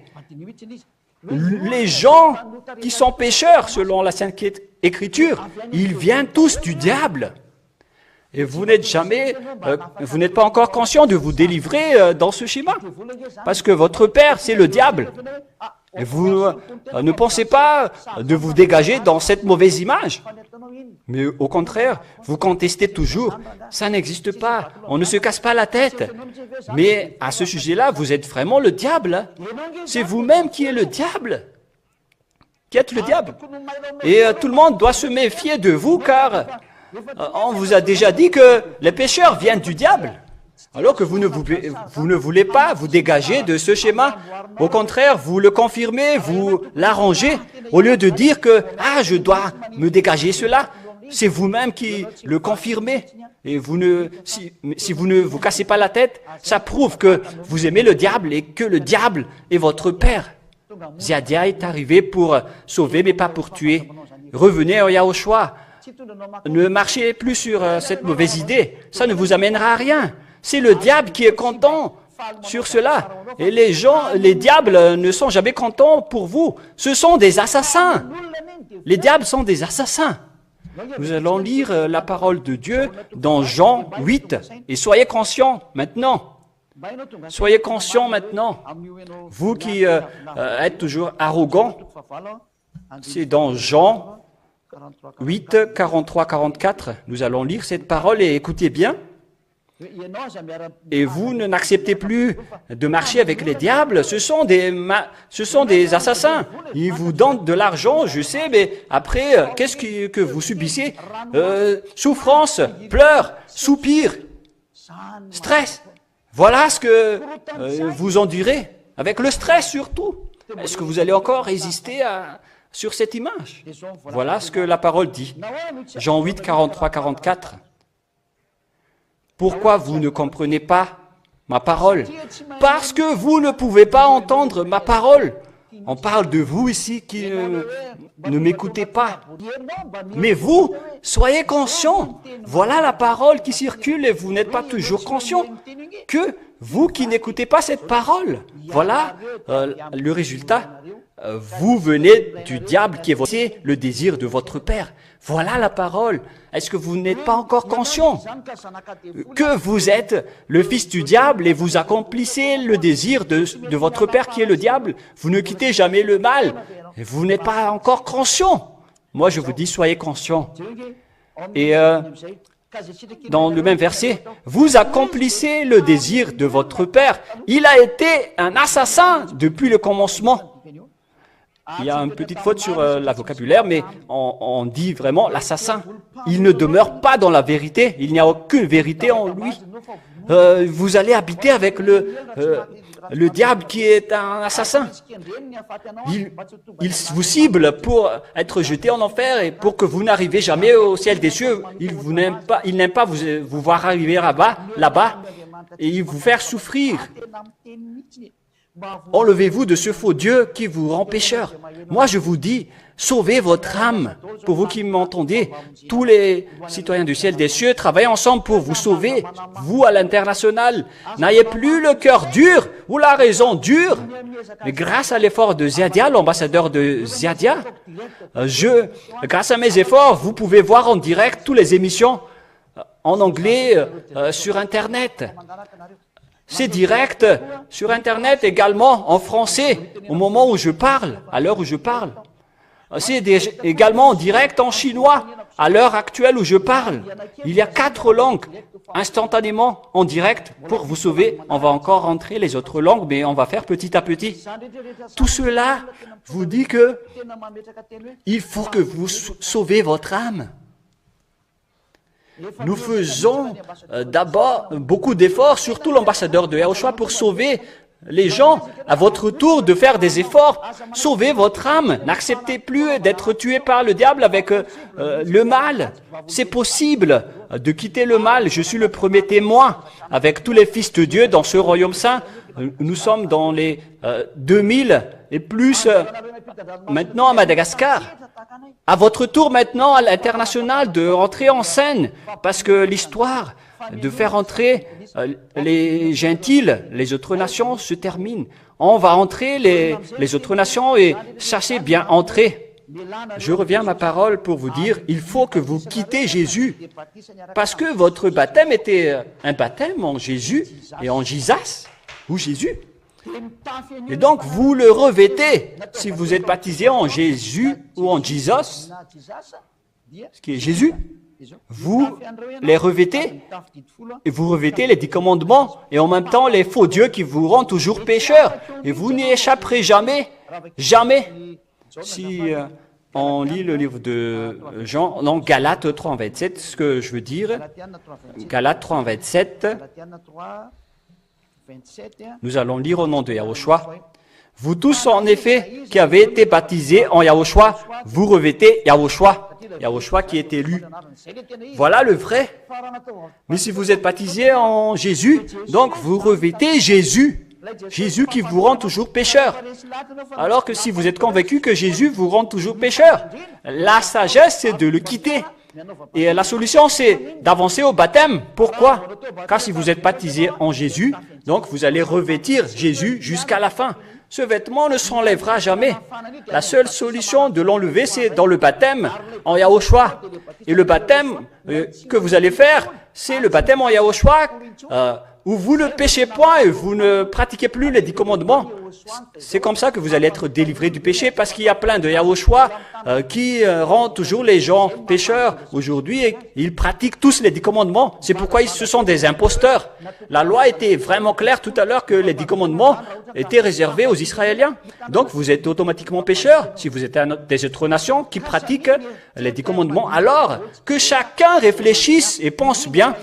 les gens qui sont pécheurs, selon la Sainte Écriture, ils viennent tous du diable. Et vous n'êtes pas encore conscient de vous délivrer dans ce schéma, parce que votre père, c'est le diable. Et vous ne pensez pas de vous dégager dans cette mauvaise image. Mais au contraire, vous contestez toujours. Ça n'existe pas. On ne se casse pas la tête. Mais à ce sujet-là, vous êtes vraiment le diable. C'est vous-même qui êtes le diable. Qui êtes le diable. Et tout le monde doit se méfier de vous, car on vous a déjà dit que les pécheurs viennent du diable. Alors que vous ne voulez pas vous dégager de ce schéma. Au contraire, vous le confirmez, vous l'arrangez. Au lieu de dire que « je dois me dégager cela », c'est vous-même qui le confirmez. Et si vous ne vous cassez pas la tête, ça prouve que vous aimez le diable et que le diable est votre père. Ziadia est arrivé pour sauver, mais pas pour tuer. Revenez à Yahushua. Ne marchez plus sur cette mauvaise idée. Ça ne vous amènera à rien. C'est le diable qui est content sur cela. Et les diables ne sont jamais contents pour vous. Ce sont des assassins. Les diables sont des assassins. Nous allons lire la parole de Dieu dans Jean 8. Et soyez conscients maintenant. Soyez conscients maintenant. Vous qui êtes toujours arrogants, c'est dans Jean 8, 43, 44. Nous allons lire cette parole et écoutez bien. Et vous n'acceptez plus de marcher avec les diables. Ce sont des assassins. Ils vous donnent de l'argent, je sais, mais après, qu'est-ce que vous subissez? Souffrance, pleurs, soupirs, stress. Voilà ce que vous endurez, avec le stress surtout. Est-ce que vous allez encore résister sur cette image? Voilà ce que la parole dit. Jean 8, 43, 44. Pourquoi vous ne comprenez pas ma parole? Parce que vous ne pouvez pas entendre ma parole. On parle de vous ici qui ne m'écoutez pas. Mais vous, soyez conscients. Voilà la parole qui circule et vous n'êtes pas toujours conscients que vous qui n'écoutez pas cette parole. Voilà le résultat. Vous venez du diable qui est le désir de votre Père. Voilà la parole. Est-ce que vous n'êtes pas encore conscient que vous êtes le fils du diable et vous accomplissez le désir de votre Père qui est le diable? Vous ne quittez jamais le mal. Et vous n'êtes pas encore conscient. Moi, je vous dis, soyez conscients. Et dans le même verset, vous accomplissez le désir de votre Père. Il a été un assassin depuis le commencement. Il y a une petite faute sur la vocabulaire, mais on dit vraiment l'assassin. Il ne demeure pas dans la vérité. Il n'y a aucune vérité en lui. Vous allez habiter avec le diable qui est un assassin. Il vous cible pour être jeté en enfer et pour que vous n'arrivez jamais au ciel des cieux. Il n'aime pas vous voir arriver là-bas et il vous faire souffrir. Enlevez-vous de ce faux Dieu qui vous rend pécheur. Moi, je vous dis, sauvez votre âme. Pour vous qui m'entendez, tous les citoyens du ciel des cieux travaillent ensemble pour vous sauver. Vous, à l'international, n'ayez plus le cœur dur ou la raison dure. Mais grâce à l'effort de Ziadia, l'ambassadeur de Ziadia, grâce à mes efforts, vous pouvez voir en direct toutes les émissions en anglais sur Internet. C'est direct sur Internet également en français au moment où je parle, à l'heure où je parle. C'est également en direct en chinois à l'heure actuelle où je parle. Il y a 4 langues instantanément en direct pour vous sauver. On va encore rentrer les autres langues, mais on va faire petit à petit. Tout cela vous dit que il faut que vous sauvez votre âme. Nous faisons d'abord beaucoup d'efforts, surtout l'ambassadeur de Yahushua, pour sauver les gens. À votre tour de faire des efforts, sauvez votre âme. N'acceptez plus d'être tué par le diable avec le mal. C'est possible de quitter le mal. Je suis le premier témoin avec tous les fils de Dieu dans ce royaume saint. Nous sommes dans les 2000 et plus maintenant à Madagascar. À votre tour maintenant à l'international de rentrer en scène, parce que l'histoire de faire entrer les gentils, les autres nations se termine. On va entrer les autres nations et sachez bien entrer. Je reviens à ma parole pour vous dire, il faut que vous quittez Jésus, parce que votre baptême était un baptême en Jésus et en Jesus, ou Jésus. Et donc, vous le revêtez. Si vous êtes baptisé en Jésus ou en Jesus, ce qui est Jésus, vous les revêtez. Et vous revêtez les 10 commandements et en même temps les faux dieux qui vous rendent toujours pécheurs. Et vous n'y échapperez jamais. Jamais. Si on lit le livre de Jean, non, Galates 3:27, ce que je veux dire, Galates 3:27, nous allons lire au nom de Yahushua. Vous tous, en effet, qui avez été baptisés en Yahushua, vous revêtez Yahushua. Yahushua qui est élu. Voilà le vrai. Mais si vous êtes baptisés en Jésus, donc vous revêtez Jésus. Jésus qui vous rend toujours pécheur. Alors que si vous êtes convaincu que Jésus vous rend toujours pécheur, la sagesse, c'est de le quitter. Et la solution, c'est d'avancer au baptême. Pourquoi? Car si vous êtes baptisé en Jésus, donc vous allez revêtir Jésus jusqu'à la fin. Ce vêtement ne s'enlèvera jamais. La seule solution de l'enlever, c'est dans le baptême en Yahushua. Et le baptême que vous allez faire, c'est le baptême en Yahushua où vous ne péchez point et vous ne pratiquez plus les 10 commandements. C'est comme ça que vous allez être délivré du péché, parce qu'il y a plein de Yahushua qui rendent toujours les gens pécheurs aujourd'hui et ils pratiquent tous les 10 commandements. C'est pourquoi ce sont des imposteurs. La loi était vraiment claire tout à l'heure que les 10 commandements étaient réservés aux Israéliens. Donc vous êtes automatiquement pécheurs si vous êtes des autres nations qui pratiquent les 10 commandements. Alors que chacun réfléchisse et pense bien,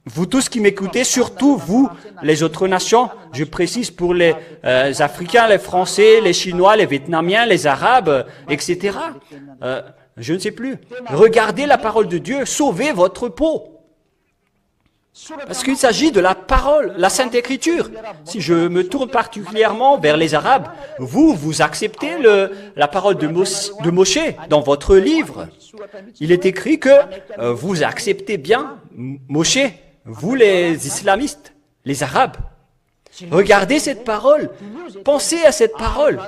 vous tous qui m'écoutez, surtout vous, les autres nations, je précise pour les Africains, les Français, les Chinois, les Vietnamiens, les Arabes, etc. Je ne sais plus. Regardez la parole de Dieu, sauvez votre peau. Parce qu'il s'agit de la parole, la Sainte Écriture. Si je me tourne particulièrement vers les Arabes, vous acceptez la parole de Moshe dans votre livre. Il est écrit que vous acceptez bien Moshe, vous les islamistes, les Arabes. Regardez cette parole, pensez à cette parole,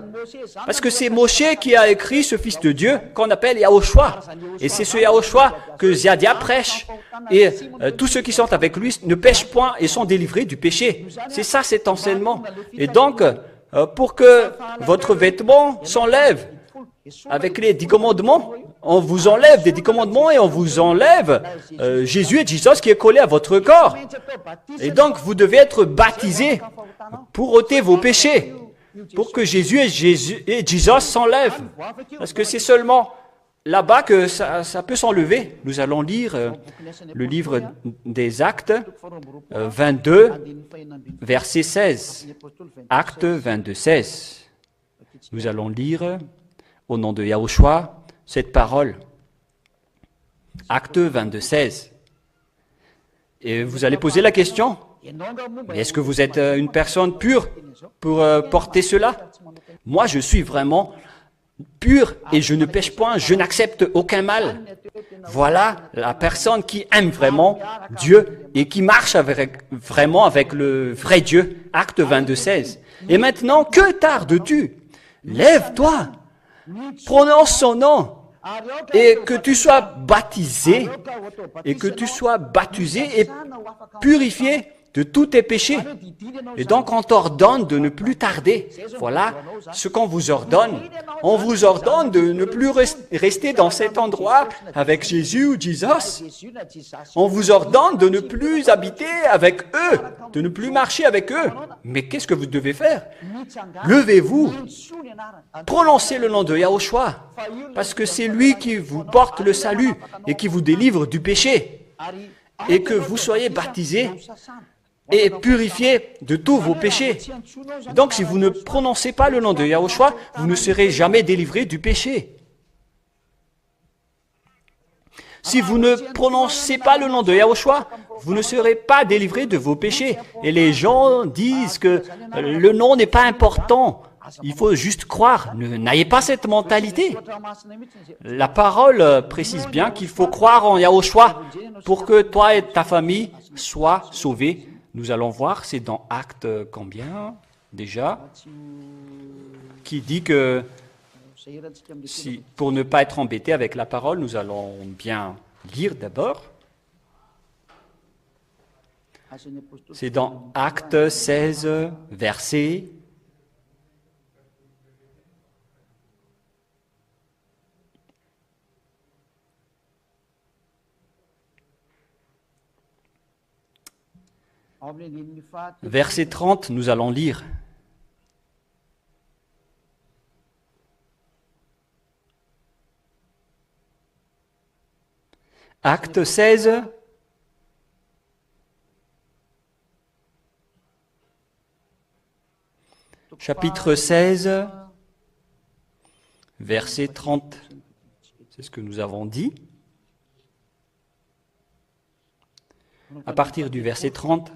parce que c'est Moshe qui a écrit ce Fils de Dieu qu'on appelle Yahushua, et c'est ce Yahushua que Ziadia prêche, et tous ceux qui sont avec lui ne pêchent point et sont délivrés du péché. C'est ça cet enseignement. Et donc, pour que votre vêtement s'enlève avec les 10 commandements, on vous enlève des 10 commandements et on vous enlève Jésus et Jesus qui est collé à votre corps. Et donc, vous devez être baptisé pour ôter vos péchés, pour que Jésus et Jesus s'enlèvent. Parce que c'est seulement là-bas que ça peut s'enlever. Nous allons lire le livre des Actes 22, verset 16. Actes 22, 16. Nous allons lire au nom de Yahushua cette parole. Acte 22, 16. Et vous allez poser la question, est-ce que vous êtes une personne pure pour porter cela? Moi, je suis vraiment pur et je ne pêche point, je n'accepte aucun mal. Voilà la personne qui aime vraiment Dieu et qui marche vraiment avec le vrai Dieu. Acte 22, 16. Et maintenant, que tardes-tu? Lève-toi, prononce son nom, et que tu sois baptisé, et purifié de tous tes péchés. Et donc, on t'ordonne de ne plus tarder. Voilà ce qu'on vous ordonne. On vous ordonne de ne plus rester dans cet endroit avec Jésus ou Jesus. On vous ordonne de ne plus habiter avec eux, de ne plus marcher avec eux. Mais qu'est-ce que vous devez faire? Levez-vous, prononcez le nom de Yahushua, parce que c'est lui qui vous porte le salut et qui vous délivre du péché, et que vous soyez baptisés et purifiés de tous vos péchés. Donc, si vous ne prononcez pas le nom de Yahushua, vous ne serez jamais délivrés du péché. Si vous ne prononcez pas le nom de Yahushua, vous ne serez pas délivrés de vos péchés. Et les gens disent que le nom n'est pas important. Il faut juste croire. N'ayez pas cette mentalité. La parole précise bien qu'il faut croire en Yahushua pour que toi et ta famille soient sauvés. Nous allons voir, c'est dans Acte combien déjà, qui dit que pour ne pas être embêté avec la parole, nous allons bien lire d'abord. C'est dans Acte 16, verset verset 30, nous allons lire. Acte 16, chapitre 16, verset 30. C'est ce que nous avons dit. À partir du verset 30,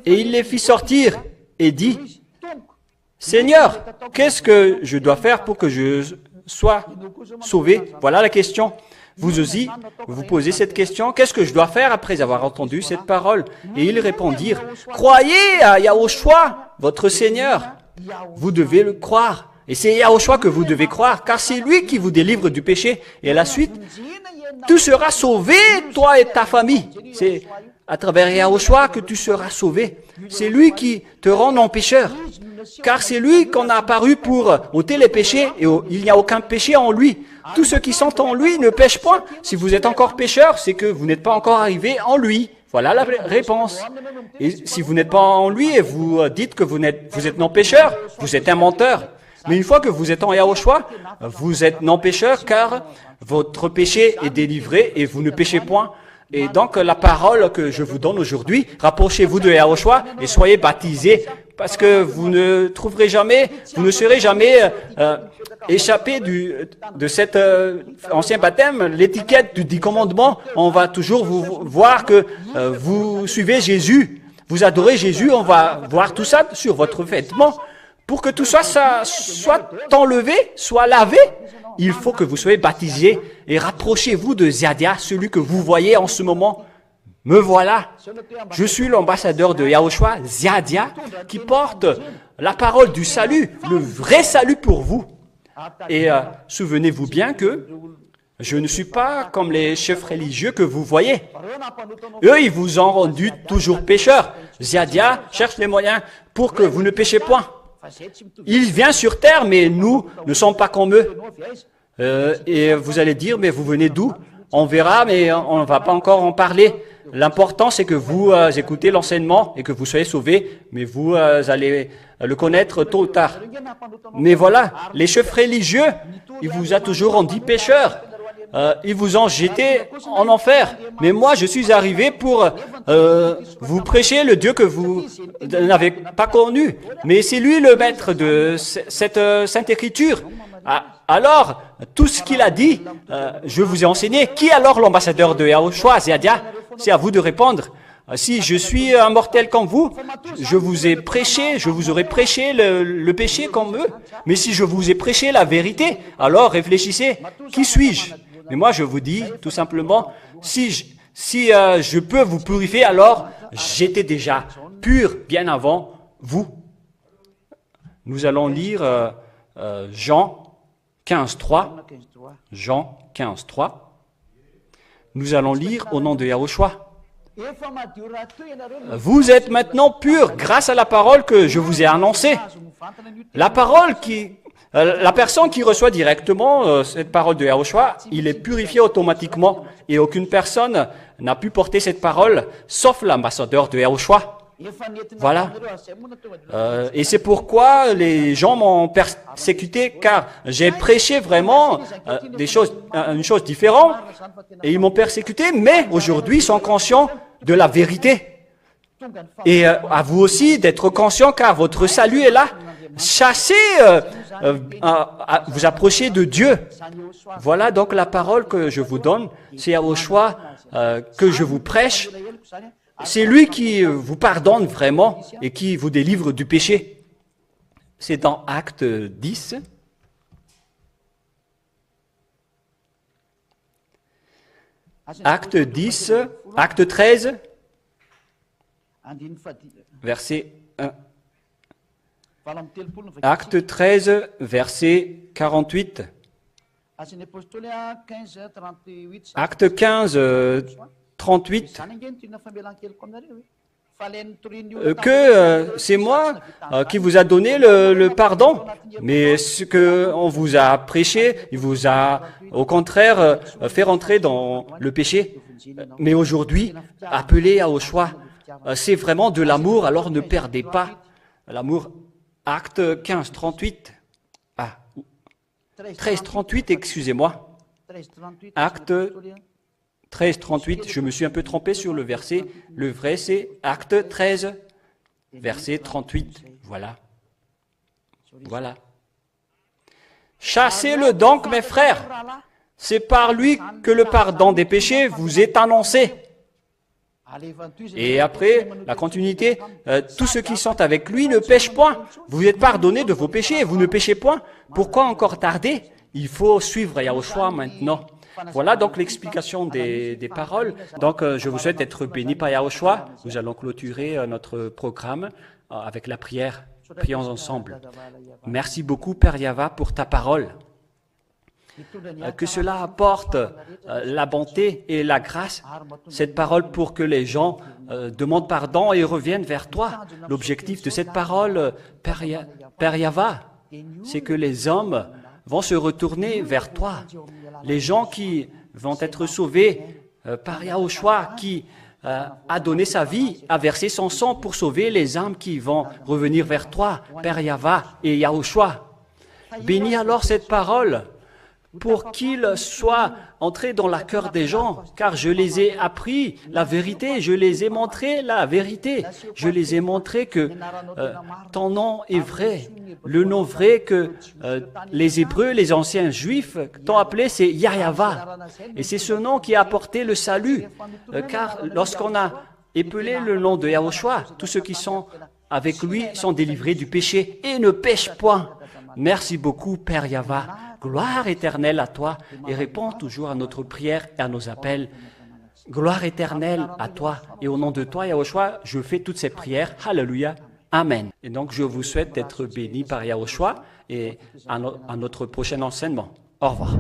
Et il les fit sortir et dit, « Seigneur, qu'est-ce que je dois faire pour que je sois sauvé ?» Voilà la question. Vous aussi, vous posez cette question, qu'est-ce que je dois faire après avoir entendu cette parole? Et ils répondirent, « Croyez à Yahushua, votre Seigneur. Vous devez le croire. Et c'est Yahushua que vous devez croire, car c'est lui qui vous délivre du péché. » Et à la suite, « Tu seras sauvé, toi et ta famille. » C'est à travers Yahushua que tu seras sauvé. C'est lui qui te rend non pécheur. Car c'est lui qu'on a apparu pour ôter les péchés, et il n'y a aucun péché en lui. Tous ceux qui sont en lui ne pêchent point. Si vous êtes encore pécheur, c'est que vous n'êtes pas encore arrivé en lui. Voilà la réponse. Et si vous n'êtes pas en lui et vous dites que vous êtes non pécheur, vous êtes un menteur. Mais une fois que vous êtes en Yahushua, vous êtes non pécheur car votre péché est délivré et vous ne péchez point. Et donc la parole que je vous donne aujourd'hui, rapprochez-vous de Yahushua et soyez baptisés, parce que vous ne trouverez jamais, vous ne serez jamais échappé de cet ancien baptême, l'étiquette du 10 commandements. On va toujours vous voir que vous suivez Jésus, vous adorez Jésus, on va voir tout ça sur votre vêtement. Pour que tout ça soit enlevé, soit lavé, il faut que vous soyez baptisés et rapprochez-vous de Ziadia, celui que vous voyez en ce moment. Me voilà. Je suis l'ambassadeur de Yahushua, Ziadia, qui porte la parole du salut, le vrai salut pour vous. Et souvenez-vous bien que je ne suis pas comme les chefs religieux que vous voyez. Eux, ils vous ont rendu toujours pécheurs. Ziadia cherche les moyens pour que vous ne péchez point. Il vient sur terre, mais nous ne sommes pas comme eux. Et vous allez dire, mais vous venez d'où? On verra, mais on ne va pas encore en parler. L'important, c'est que vous écoutez l'enseignement et que vous soyez sauvés, mais vous allez le connaître tôt ou tard. Mais voilà, les chefs religieux, ils vous ont toujours rendu pécheurs. Ils vous ont jeté en enfer. Mais moi, je suis arrivé pour vous prêcher le Dieu que vous n'avez pas connu. Mais c'est lui le maître de cette Sainte Écriture. Alors, tout ce qu'il a dit, je vous ai enseigné. Qui est alors l'ambassadeur de Yahushua, Ziadia? C'est à vous de répondre. Si je suis un mortel comme vous, je vous ai prêché, je vous aurais prêché le péché comme eux. Mais si je vous ai prêché la vérité, alors réfléchissez, qui suis-je? Mais moi, je vous dis tout simplement, si je peux vous purifier, alors j'étais déjà pur bien avant vous. Nous allons lire Jean 15.3. Jean 15.3. Nous allons lire au nom de Yahushua. Vous êtes maintenant purs grâce à la parole que je vous ai annoncée. La personne qui reçoit directement cette parole de Yahushua, il est purifié automatiquement. Et aucune personne n'a pu porter cette parole, sauf l'ambassadeur de Yahushua. Voilà. Et c'est pourquoi les gens m'ont persécuté, car j'ai prêché vraiment une chose différente. Et ils m'ont persécuté, mais aujourd'hui ils sont conscients de la vérité. Et à vous aussi d'être conscients, car votre salut est là. Chassez, vous approchez de Dieu. Voilà donc la parole que je vous donne, c'est Yahushua que je vous prêche. C'est lui qui vous pardonne vraiment et qui vous délivre du péché. C'est dans Acte 10. Acte 10, Acte 13, verset 1. Acte 13, verset 48. Acte 15, 38. Que c'est moi qui vous a donné le pardon, mais ce qu'on vous a prêché, il vous a au contraire fait rentrer dans le péché. Mais aujourd'hui, appelez à Yahushua, c'est vraiment de l'amour, alors ne perdez pas l'amour. Acte 15, 38. 13, 38, excusez-moi. Acte 13, 38, je me suis un peu trompé sur le verset. Le vrai, c'est Acte 13, verset 38. Voilà. Voilà. Chassez-le donc, mes frères. C'est par lui que le pardon des péchés vous est annoncé. Et après, la continuité, tous ceux qui sont avec lui ne péchent point. Vous êtes pardonnés de vos péchés et vous ne péchez point. Pourquoi encore tarder? Il faut suivre Yahushua maintenant. Voilà donc l'explication des paroles. Donc je vous souhaite d'être bénis par Yahushua. Nous allons clôturer notre programme avec la prière. Prions ensemble. Merci beaucoup, Père Yava, pour ta parole. Que cela apporte la bonté et la grâce, cette parole, pour que les gens demandent pardon et reviennent vers toi. L'objectif de cette parole, Père Yava, c'est que les hommes vont se retourner vers toi. Les gens qui vont être sauvés par Yahushua, qui a donné sa vie, a versé son sang pour sauver les âmes qui vont revenir vers toi, Père Yava et Yahushua. Bénis alors cette parole, pour qu'il soit entré dans le cœur des gens, car je les ai appris la vérité, je les ai montré la vérité, je les ai montré que ton nom est vrai, le nom vrai que les Hébreux, les anciens Juifs t'ont appelé, c'est Yahava, et c'est ce nom qui a apporté le salut, car lorsqu'on a épelé le nom de Yahushua, tous ceux qui sont avec lui sont délivrés du péché et ne pêchent point. Merci beaucoup, Père Yava. Gloire éternelle à toi et réponds toujours à notre prière et à nos appels. Gloire éternelle à toi. Et au nom de toi, Yahushua, je fais toutes ces prières. Alléluia. Amen. Et donc, je vous souhaite d'être bénis par Yahushua et à notre prochain enseignement. Au revoir.